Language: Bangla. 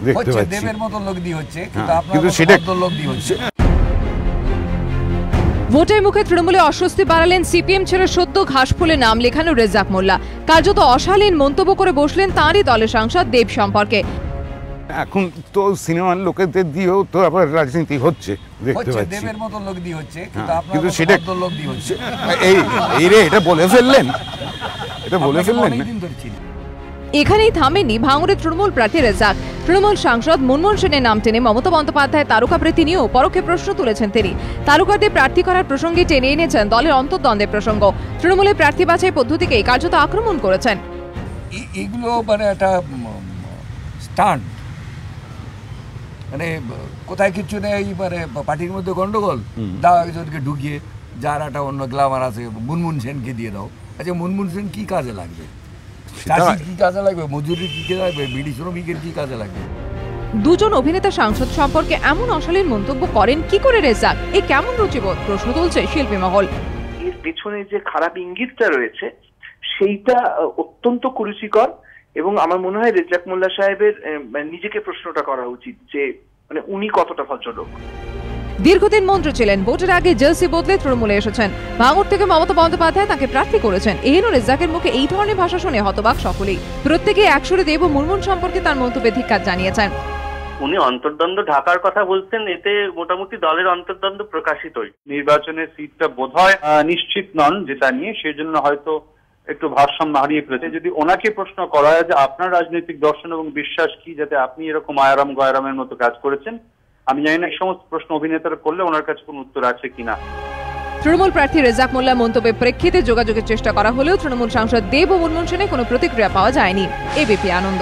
দেখতে পাচ্ছি। দেবের মতো লোক দিয়ে হচ্ছে, কিন্তু সেটা লোক দিয়ে হচ্ছে। ভোটের মুখে তৃণমূলে অস্বস্তি বাড়ালেন সিপিএম ছেড়ে সদ্য ঘাসফুলে নাম লেখানো রেজ্জাক মোল্লা। কার্যত অশালীন মন্তব্য করে বসলেন তাঁরই দলের সাংসদ দেব সম্পর্কে। এখন তো সিনেমার লোকেদের দিয়েও তো আবার রাজনীতি হচ্ছে, দেখতে পাচ্ছি। দেবের মতো লোক দিয়ে হচ্ছে, কিন্তু সেটা লোক দিয়ে হচ্ছে। এই রে, এটা বলে ফেললেন, এটা বলে ফেললেন। এখানেই থামেনি ভাঙড়ের তৃণমূল প্রার্থী রেজ্জাক। তৃণমূল সাংসদ মুনমুন সেনের নাম টেনে মমতা বন্দ্যোপাধ্যায় তারকাপ্রীতি নিয়েও পরোক্ষে প্রশ্ন তুলেছেন তিনি। তারকাদের প্রার্থী করার প্রসঙ্গে টেনে এনেছেন দলের অন্তর্দ্বন্দ্বের প্রসঙ্গ। তৃণমূলের প্রার্থী বাছাই পদ্ধতিকে কার্যত আক্রমণ করেছেন। এগুলো মানে একটা স্টান্ট, মানে কোথায় কিছু নেই, মানে পার্টির মধ্যে গন্ডগোল, দাও একজনকে ঢুকিয়ে, যার একটা অন্য গ্লামার আছে মুনমুন সেনকে দিয়ে দাও। আচ্ছা, মুনমুন সেন কি কাজে লাগবে? কি কাজে লাগবে? মজুরি কি কাজে লাগবে? বিডি শ্রমিকের কি কাজে লাগবে? দুজন অভিনেতা সাংসদ সম্পর্কে এমন অশালীন মন্তব্য করেন কি করে রেজ্জাক? এ কেমন রুচিবোধ? প্রশ্ন তুলছে শিল্পী মহল। এর পেছনে যে খারাপ ইঙ্গিতটা রয়েছে সেইটা অত্যন্ত কুরুচিকর, এবং আমার মনে হয় রেজ্জাক মোল্লা সাহেবের নিজেকে প্রশ্নটা করা উচিত যে মানে উনি কতটা ভদ্রলোক। দীর্ঘদিন মন্ত্রী ছিলেন, ভোটের আগে জার্সি বদলে তৃণমূলে এসেছেন। ভাঙড় থেকে মমতা বন্দ্যোপাধ্যায় তাকে প্রার্থী করেছেন। এহেন রেজ্জাকের মুখে এই ধরনের ভাষা শুনে হতবাক সকলেই। প্রত্যেকে একসুরে দেব ও মুনমুন সম্পর্কে তার মন্তব্যে ধিক্কার জানিয়েছেন। উনি অন্তর্দ্বন্দ্ব ঢাকার কথা বলছেন, এতে মোটামুটি দলের অন্তর্দ্বন্দ্ব প্রকাশিতই। নির্বাচনের সিটটা বোধহয় নিশ্চিত নন যেটা নিয়ে, সেই জন্য হয়তো একটু ভারসাম্য হারিয়ে ফেলেছে। যদি ওনাকে প্রশ্ন করা হয় যে আপনার রাজনৈতিক দর্শন এবং বিশ্বাস কি, যাতে আপনি এরকম আয়ারাম গয়ারামের মতো কাজ করেছেন, আমি জানি না এই সমস্ত প্রশ্ন অভিনেতারা করলে ওনার কাছে কোনো উত্তর আছে কিনা। তৃণমূল প্রার্থী রেজ্জাক মোল্লা মন্তব্যের প্রেক্ষিতে যোগাযোগের চেষ্টা করা হলেও তৃণমূল সাংসদ দেব ও মুনমুন সেনের কোনো প্রতিক্রিয়া পাওয়া যায়নি। এবিপি আনন্দ।